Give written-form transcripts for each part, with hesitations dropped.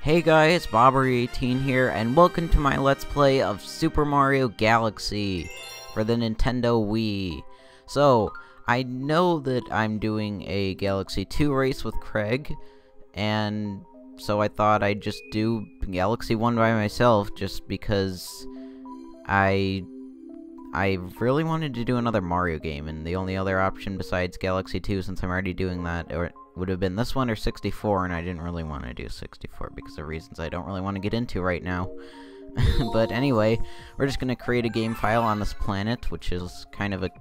Hey guys, Bobbery18 here, and welcome to my Let's Play of Super Mario Galaxy for the Nintendo Wii. So, I know that I'm doing a Galaxy 2 race with Craig, and so I thought I'd just do Galaxy 1 by myself, just because I really wanted to do another Mario game, and the only other option besides Galaxy 2, since I'm already doing that, would have been this one or 64, and I didn't really want to do 64 because of reasons I don't really want to get into right now. But anyway, we're just going to create a game file on this planet, which is kind of a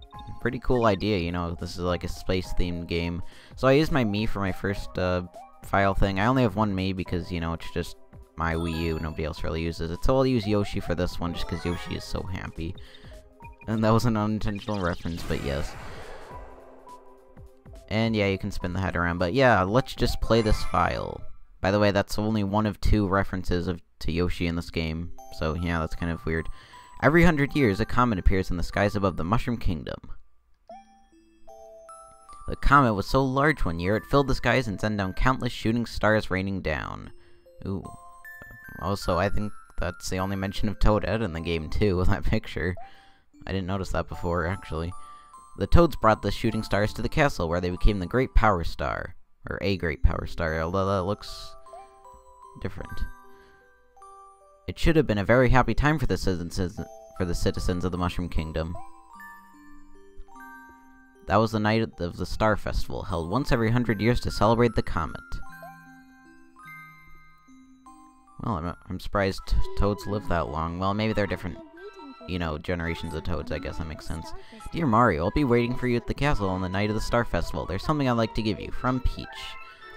pretty cool idea, you know, this is like a space-themed game. So I used my Mii for my first file thing. I only have one Mii because, you know, it's just my Wii U, nobody else really uses it. So I'll use Yoshi for this one just because Yoshi is so happy. And that was an unintentional reference, but yes. And yeah, you can spin the head around, but yeah, let's just play this file. By the way, that's only one of 2 references to Yoshi in this game, so yeah, that's kind of weird. Every 100 years, a comet appears in the skies above the Mushroom Kingdom. The comet was so large one year, it filled the skies and sent down countless shooting stars raining down. Ooh. Also, I think that's the only mention of Toadette in the game, too, with that picture. I didn't notice that before, actually. The Toads brought the shooting stars to the castle, where they became the Great Power Star. Or a Great Power Star, although that looks different. It should have been a very happy time for the citizens of the Mushroom Kingdom. That was the night of the Star Festival, held once every 100 years to celebrate the comet. Well, I'm surprised Toads live that long. Well, maybe they're different, you know, generations of Toads, I guess that makes sense. Dear Mario, I'll be waiting for you at the castle on the night of the Star Festival. There's something I'd like to give you, from Peach.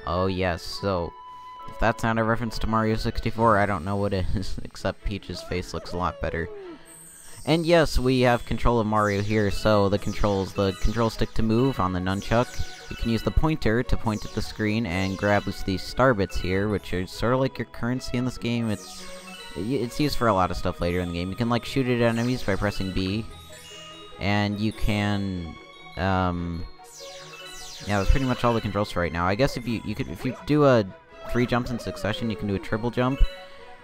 Oh yes, so, if that's not a reference to Mario 64, I don't know what is, except Peach's face looks a lot better. And yes, we have control of Mario here, so the control stick to move on the nunchuck. You can use the pointer to point at the screen and grab these star bits here, which are sort of like your currency in this game. It's used for a lot of stuff later in the game. You can, like, shoot at enemies by pressing B. And you can, yeah, that's pretty much all the controls for right now. I guess if you do 3 jumps in succession, you can do a triple jump.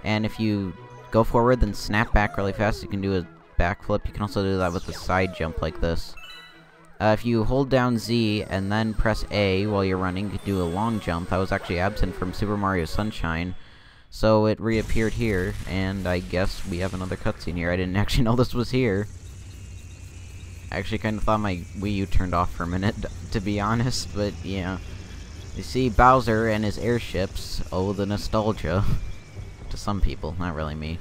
And if you go forward, then snap back really fast, you can do a backflip. You can also do that with a side jump like this. If you hold down Z and then press A while you're running, you can do a long jump. That was actually absent from Super Mario Sunshine. So it reappeared here, and I guess we have another cutscene here. I didn't actually know this was here. I actually kind of thought my Wii U turned off for a minute, to be honest, but yeah. You see Bowser and his airships. Oh, the nostalgia. To some people, not really me.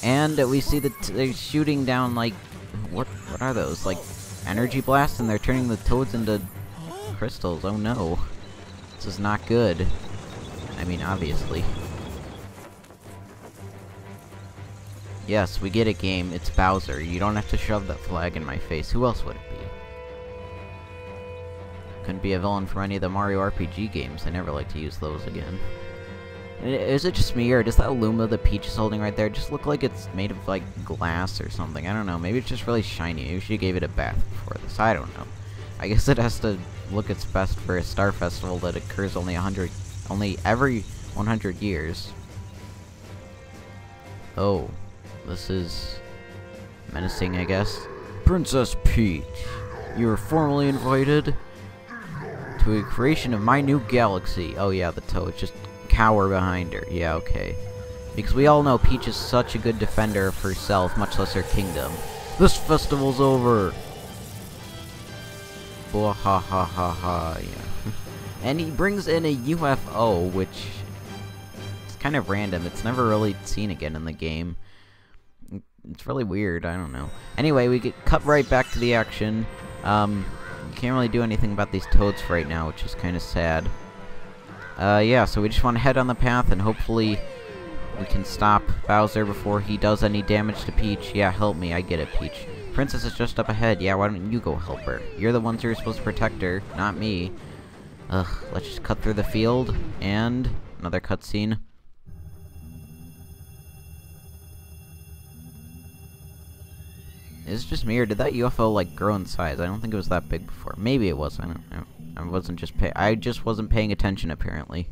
And we see that they're shooting down, like, what are those? Like, energy blasts, and they're turning the Toads into crystals. Oh no. This is not good. I mean, obviously. Yes, we get a game. It's Bowser. You don't have to shove that flag in my face. Who else would it be? Couldn't be a villain from any of the Mario RPG games. I never like to use those again. Is it just me, or does that Luma that Peach is holding right there just look like it's made of, like, glass or something? I don't know. Maybe it's just really shiny. Maybe she gave it a bath before this. I don't know. I guess it has to look its best for a Star Festival that occurs only every 100 years. Oh, this is menacing, I guess. Princess Peach, you are formally invited to a creation of my new galaxy. Oh yeah, the Toads just cower behind her. Yeah, okay. Because we all know Peach is such a good defender of herself, much less her kingdom. This festival's over! Blah ha ha ha ha, yeah. And he brings in a UFO, which is kind of random. It's never really seen again in the game. It's really weird, I don't know. Anyway, we get cut right back to the action. You can't really do anything about these Toads for right now, which is kind of sad. Yeah, so we just want to head on the path, and hopefully we can stop Bowser before he does any damage to Peach. Yeah, help me, I get it, Peach. Princess is just up ahead. Yeah, why don't you go help her? You're the ones who are supposed to protect her, not me. Ugh, let's just cut through the field, and another cutscene. Is it just me, or did that UFO, like, grow in size? I don't think it was that big before. Maybe it was, I don't know. I just wasn't paying attention, apparently.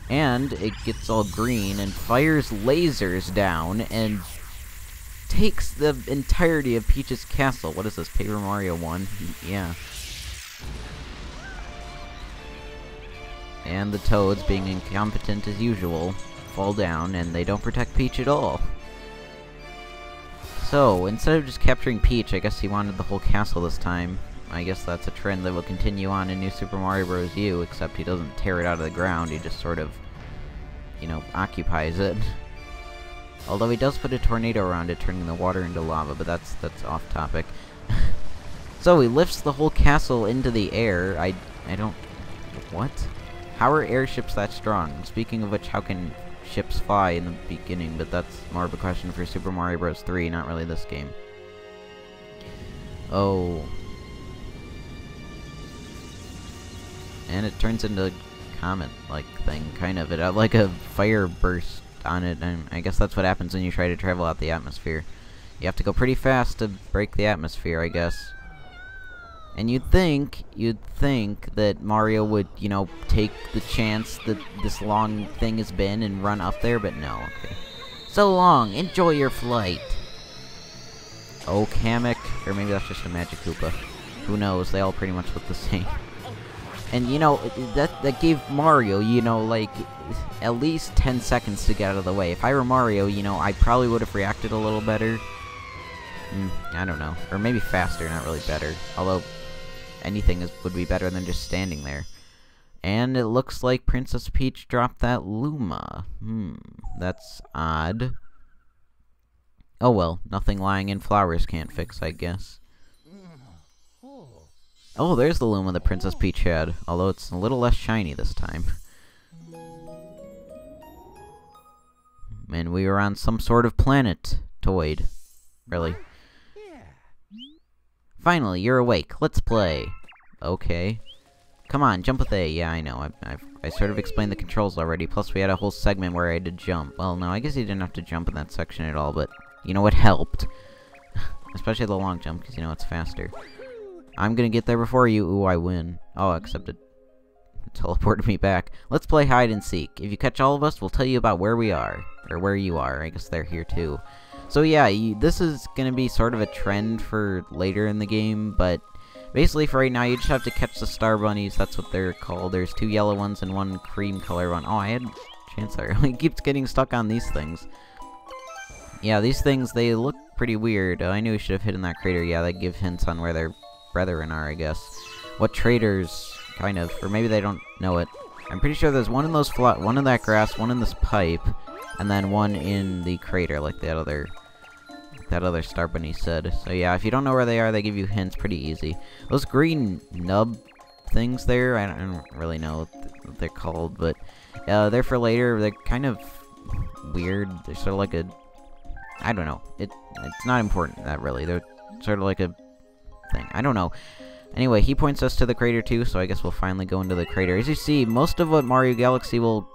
And it gets all green and fires lasers down and takes the entirety of Peach's castle. What is this, Paper Mario 1? Yeah. And the Toads, being incompetent as usual, fall down, and they don't protect Peach at all. So, instead of just capturing Peach, I guess he wanted the whole castle this time. I guess that's a trend that will continue on in New Super Mario Bros. U, except he doesn't tear it out of the ground, he just sort of, you know, occupies it. Although he does put a tornado around it, turning the water into lava, but that's off topic. So he lifts the whole castle into the air. I don't... What? How are airships that strong? Speaking of which, how can ships fly in the beginning? But that's more of a question for Super Mario Bros. 3, not really this game. Oh. And it turns into a comet-like thing, kind of. It had like a fire burst on it, and I guess that's what happens when you try to travel out the atmosphere. You have to go pretty fast to break the atmosphere, I guess. And you'd think that Mario would, you know, take the chance that this long thing has been and run up there, but no, okay. So long, enjoy your flight. Oh, Kamek, or maybe that's just a Magic Koopa. Who knows, they all pretty much look the same. And, you know, that gave Mario, you know, like, at least 10 seconds to get out of the way. If I were Mario, you know, I probably would have reacted a little better. I don't know. Or maybe faster, not really better. Although, anything would be better than just standing there. And it looks like Princess Peach dropped that Luma. That's odd. Oh well, nothing lying in flowers can't fix, I guess. Oh, there's the Luma that Princess Peach had, although it's a little less shiny this time. And we were on some sort of planetoid. Really. Finally, you're awake. Let's play. Okay. Come on, jump with A. Yeah, I know. I sort of explained the controls already, plus we had a whole segment where I had to jump. Well, no, I guess you didn't have to jump in that section at all, but, you know, it helped. Especially the long jump, because, you know, it's faster. I'm gonna get there before you. Ooh, I win. Oh, except it teleported me back. Let's play hide and seek. If you catch all of us, we'll tell you about where we are. Or where you are. I guess they're here, too. So yeah, this is gonna be sort of a trend for later in the game, but basically for right now, you just have to catch the star bunnies. That's what they're called. There's 2 yellow ones and 1 cream color one. Oh, I had a chance there. He keeps getting stuck on these things. Yeah, these things, they look pretty weird. I knew we should have hidden that crater. Yeah, they give hints on where their brethren are, I guess. What traders, kind of, or maybe they don't know it. I'm pretty sure there's one in those one in that grass, one in this pipe, and then one in the crater, like that other star bunny said. So yeah, if you don't know where they are, they give you hints pretty easy. Those green nub things there, I don't really know what they're called, but they're for later. They're kind of weird. They're sort of like a, I don't know. It's not important, that really. They're sort of like a thing. I don't know. Anyway, he points us to the crater too, so I guess we'll finally go into the crater. As you see, most of what Mario Galaxy will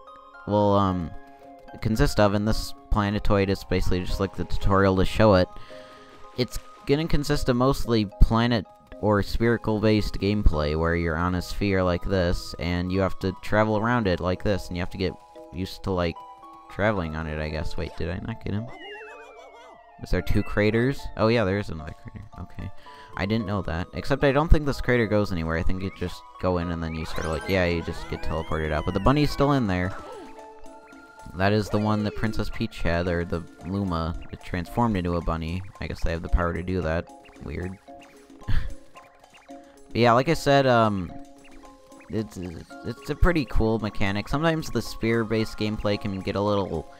consist of in this planetoid is basically just like the tutorial to show it. It's gonna consist of mostly planet or spherical based gameplay where you're on a sphere like this and you have to travel around it like this, and you have to get used to like traveling on it, I guess. Wait, did I not get him? Is there 2 craters? Oh yeah, there is another crater. Okay. I didn't know that. Except I don't think this crater goes anywhere. I think you just go in and then you sort of like, yeah, you just get teleported out. But the bunny's still in there. That is the one that Princess Peach had, or the Luma. It transformed into a bunny. I guess they have the power to do that. Weird. But yeah, like I said, it's a pretty cool mechanic. Sometimes the sphere-based gameplay can get a little,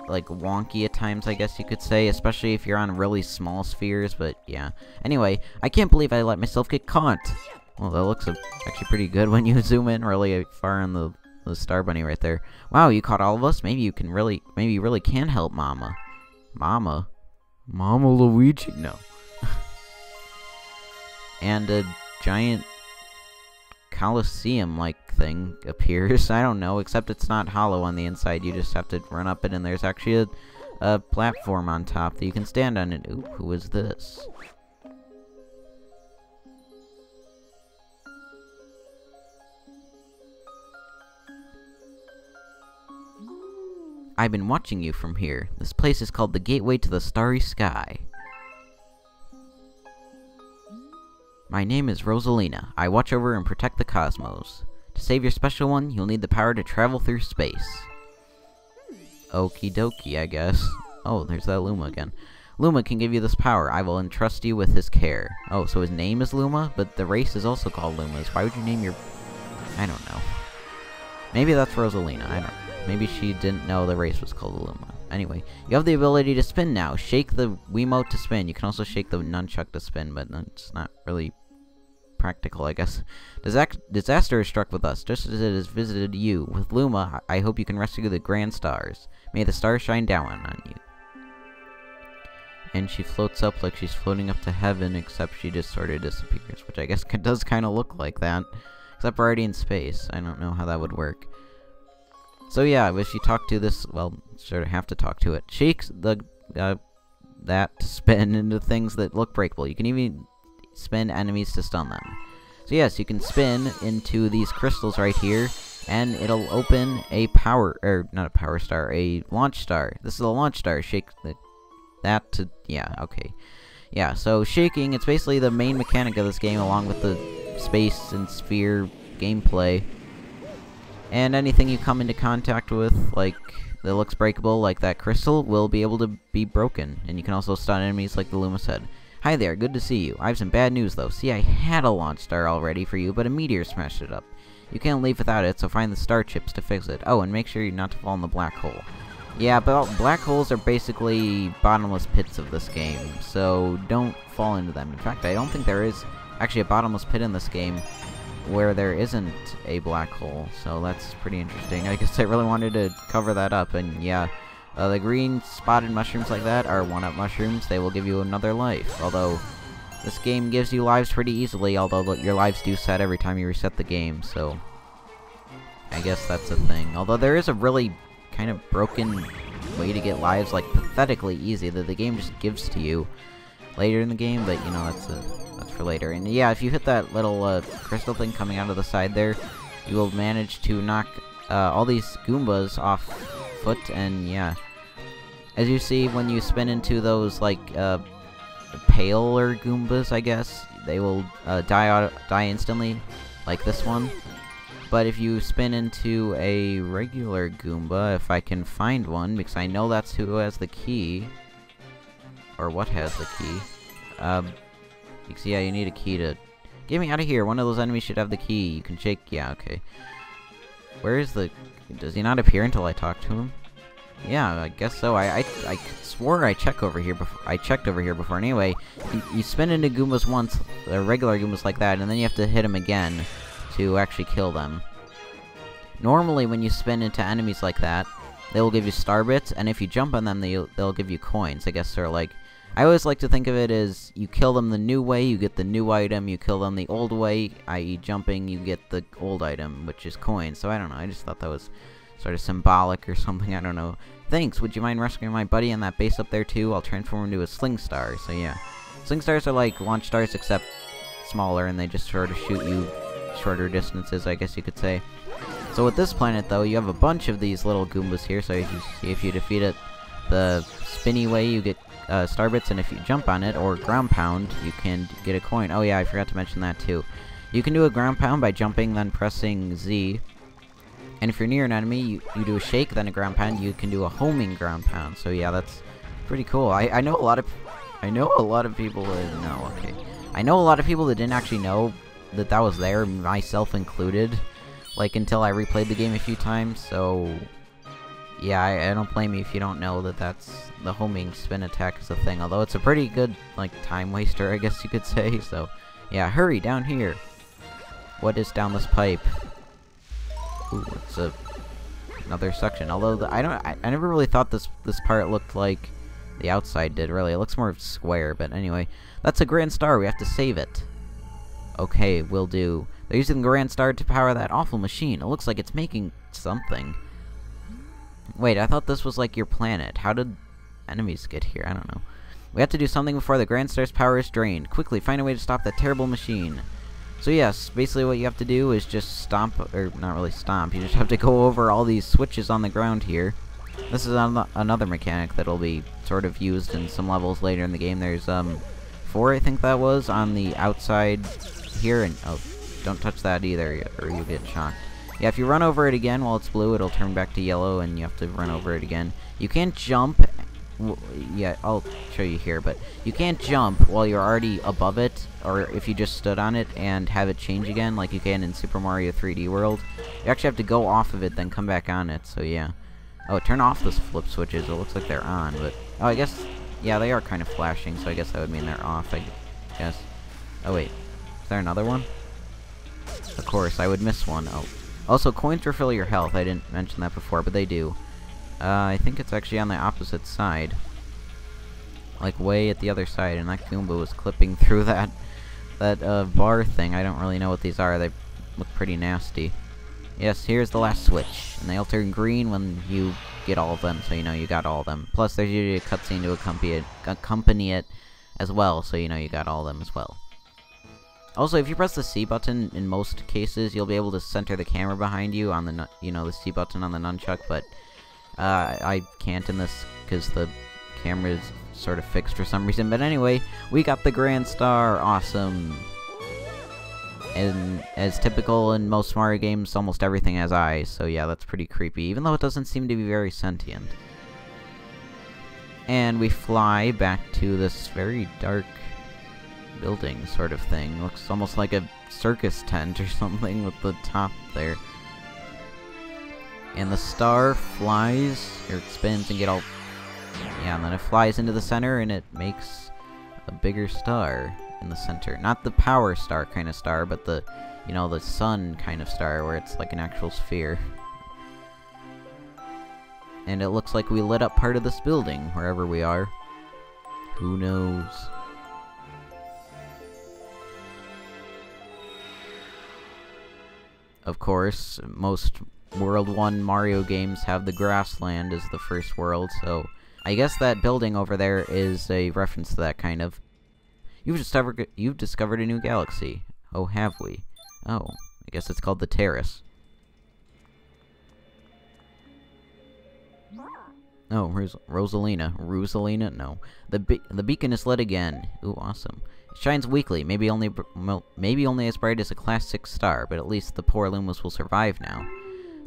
like, wonky at times, I guess you could say, especially if you're on really small spheres, but yeah. Anyway, I can't believe I let myself get caught. Well, that looks actually pretty good when you zoom in really far on the star bunny right there. Wow, you caught all of us? Maybe you really can help Mama. Mama Luigi? No. And a giant Colosseum-like thing appears. I don't know, except it's not hollow on the inside. You just have to run up it, and there's actually a platform on top that you can stand on it. Ooh, who is this? I've been watching you from here. This place is called the Gateway to the Starry Sky. My name is Rosalina. I watch over and protect the cosmos. To save your special one, you'll need the power to travel through space. Okie dokie, I guess. Oh, there's that Luma again. Luma can give you this power. I will entrust you with his care. Oh, so his name is Luma? But the race is also called Lumas. Why would you name your... I don't know. Maybe that's Rosalina. I don't know. Maybe she didn't know the race was called Luma. Anyway, you have the ability to spin now. Shake the Wiimote to spin. You can also shake the nunchuck to spin, but it's not really practical, I guess. Disaster has struck with us, just as it has visited you. With Luma, I hope you can rescue the grand stars. May the stars shine down on you. And she floats up like she's floating up to heaven, except she just sort of disappears, which I guess does kind of look like that. Except we're already in space. I don't know how that would work. So yeah, if you talk to this, well, sort of have to talk to it. Shakes the that to spin into things that look breakable. You can even spin enemies to stun them. So yes, you can spin into these crystals right here, and it'll open a not a power star, a launch star. This is a launch star. Shake that to, yeah, okay. Yeah, so shaking, it's basically the main mechanic of this game, along with the space and sphere gameplay. And anything you come into contact with, like, that looks breakable, like that crystal, will be able to be broken. And you can also stun enemies, like the Luma said. Hi there, good to see you. I have some bad news, though. See, I had a launch star all ready for you, but a meteor smashed it up. You can't leave without it, so find the star chips to fix it. Oh, and make sure not to fall in the black hole. Yeah, but black holes are basically bottomless pits of this game, so don't fall into them. In fact, I don't think there is actually a bottomless pit in this game where there isn't a black hole, so that's pretty interesting. I guess I really wanted to cover that up, and yeah, the green spotted mushrooms like that are one-up mushrooms. They will give you another life, although this game gives you lives pretty easily, although your lives do set every time you reset the game, so I guess that's a thing. Although there is a really kind of broken way to get lives, like pathetically easy, that the game just gives to you later in the game, but you know, that's for later. And yeah, if you hit that little crystal thing coming out of the side there, you will manage to knock all these Goombas off foot, and yeah, as you see, when you spin into those like paler Goombas, I guess, they will die instantly, like this one. But if you spin into a regular Goomba, if I can find one, because I know that's who has the key, or what has the key, because yeah, you need a key to get me out of here. One of those enemies should have the key. You can shake, yeah, okay. Where is the, does he not appear until I talk to him? Yeah, I guess so. I swore I checked over here before. Anyway, you spin into Goombas once, regular Goombas like that, and then you have to hit them again to actually kill them. Normally, when you spin into enemies like that, they will give you star bits, and if you jump on them, they'll give you coins. I guess they're like, I always like to think of it as, you kill them the new way, you get the new item, you kill them the old way, i.e. jumping, you get the old item, which is coins. So I don't know, I just thought that was sort of symbolic or something, I don't know. Thanks, would you mind rescuing my buddy on that base up there too? I'll transform into a sling star, so yeah. Sling stars are like launch stars, except smaller, and they just sort of shoot you shorter distances, I guess you could say. So with this planet, though, you have a bunch of these little Goombas here, so if you defeat it the spinny way, you get star bits, and if you jump on it, or ground pound, you can get a coin. Oh yeah, I forgot to mention that too. You can do a ground pound by jumping, then pressing Z. And if you're near an enemy, you do a shake, then a ground pound. You can do a homing ground pound. So yeah, that's pretty cool. I know a lot of people that know, okay. I know a lot of people that didn't actually know that was there, myself included, like, until I replayed the game a few times, so yeah, I don't blame you if you don't know that that's the homing spin attack is a thing, although it's a pretty good, like, time waster, I guess you could say. So yeah, hurry down here. What is down this pipe? Ooh, it's another section, although I never really thought this part looked like the outside did, really. It looks more square, but anyway, that's a grand star. We have to save it. Okay, will do. They're using the grand star to power that awful machine. It looks like it's making something. Wait, I thought this was like your planet. How did enemies get here? I don't know. We have to do something before the grand star's power is drained. Quickly, find a way to stop that terrible machine. So yes, basically what you have to do is just stomp, or not really stomp, you just have to go over all these switches on the ground here. This is another mechanic that'll be sort of used in some levels later in the game. There's 4, I think that was, on the outside here, and oh, don't touch that either, or you'll get shocked. Yeah, if you run over it again while it's blue, it'll turn back to yellow, and you have to run over it again. You can't jump. Yeah, I'll show you here, but you can't jump while you're already above it, or if you just stood on it and have it change again, like you can in Super Mario 3D World. You actually have to go off of it, then come back on it, so yeah. Oh, turn off those flip switches. It looks like they're on, but... Oh, I guess... Yeah, they are kind of flashing, so I guess that would mean they're off, I guess. Oh, wait. Is there another one? Of course, I would miss one. Oh. Also, coins refill your health. I didn't mention that before, but they do. I think it's actually on the opposite side. Like, way at the other side, and that Goomba was clipping through that bar thing. I don't really know what these are. They look pretty nasty. Yes, here's the last switch, and they'll turn green when you get all of them, so you know you got all of them. Plus, there's usually a cutscene to accompany it as well, so you know you got all of them as well. Also, if you press the C button, in most cases, you'll be able to center the camera behind you on the, the C button on the nunchuck, but I can't in this because the camera is sort of fixed for some reason. But anyway, we got the Grand Star. Awesome. And as typical in most Mario games, almost everything has eyes, so yeah, that's pretty creepy, even though it doesn't seem to be very sentient. And we fly back to this very dark building sort of thing. Looks almost like a circus tent or something with the top there. And the star flies, or it spins and get all... Yeah, and then it flies into the center and it makes a bigger star in the center. Not the power star kind of star, but the, the sun kind of star where it's like an actual sphere. And it looks like we lit up part of this building, wherever we are. Who knows? Of course, most World 1 Mario games have the grassland as the first world, so I guess that building over there is a reference to that, kind of. You've discovered a new galaxy. Oh, have we? Oh, I guess it's called the Terrace. Oh, Rosalina? No. The beacon is lit again. Ooh, awesome. It shines weakly, maybe only as bright as a Class 6 star, but at least the poor Lumas will survive now.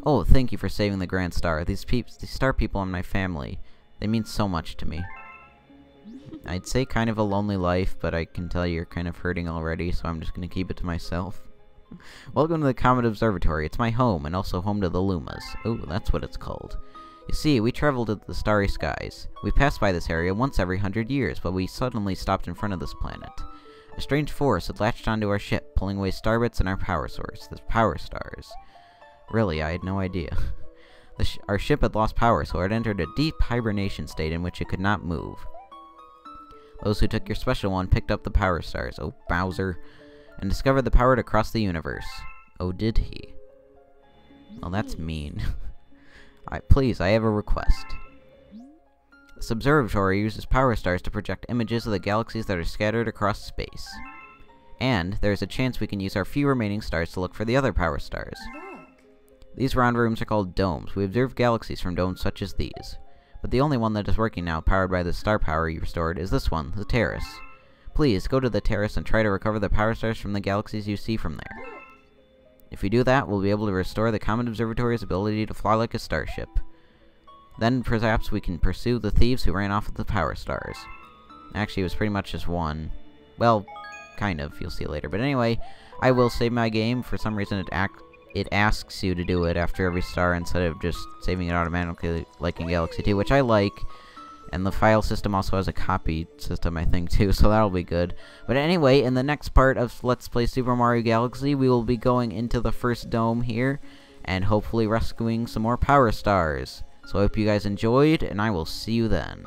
Oh, thank you for saving the Grand Star. These star people are my family. They mean so much to me. I'd say kind of a lonely life, but I can tell you're kind of hurting already, so I'm just gonna keep it to myself. Welcome to the Comet Observatory. It's my home, and also home to the Lumas. Oh, that's what it's called. You see, we travel to the starry skies. We pass by this area once every 100 years, but we suddenly stopped in front of this planet. A strange force had latched onto our ship, pulling away starbits and our power source, the power stars. Really, I had no idea. Our ship had lost power, so it had entered a deep hibernation state in which it could not move. Those who took your special one picked up the power stars, oh Bowser, and discovered the power to cross the universe. Oh, did he? Well, that's mean. Please, I have a request. This observatory uses power stars to project images of the galaxies that are scattered across space. And there is a chance we can use our few remaining stars to look for the other power stars. These round rooms are called domes. We observe galaxies from domes such as these. But the only one that is working now, powered by the star power you restored, is this one, the Terrace. Please, go to the Terrace and try to recover the power stars from the galaxies you see from there. If we do that, we'll be able to restore the Comet Observatory's ability to fly like a starship. Then, perhaps we can pursue the thieves who ran off with the power stars. Actually, it was pretty much just one. Well, kind of. You'll see later. But anyway, I will save my game. For some reason, it asks you to do it after every star instead of just saving it automatically like in Galaxy 2, which I like. And the file system also has a copy system, I think, too, so that'll be good. But anyway, in the next part of Let's Play Super Mario Galaxy, we will be going into the first dome here, and hopefully rescuing some more power stars. So I hope you guys enjoyed, and I will see you then.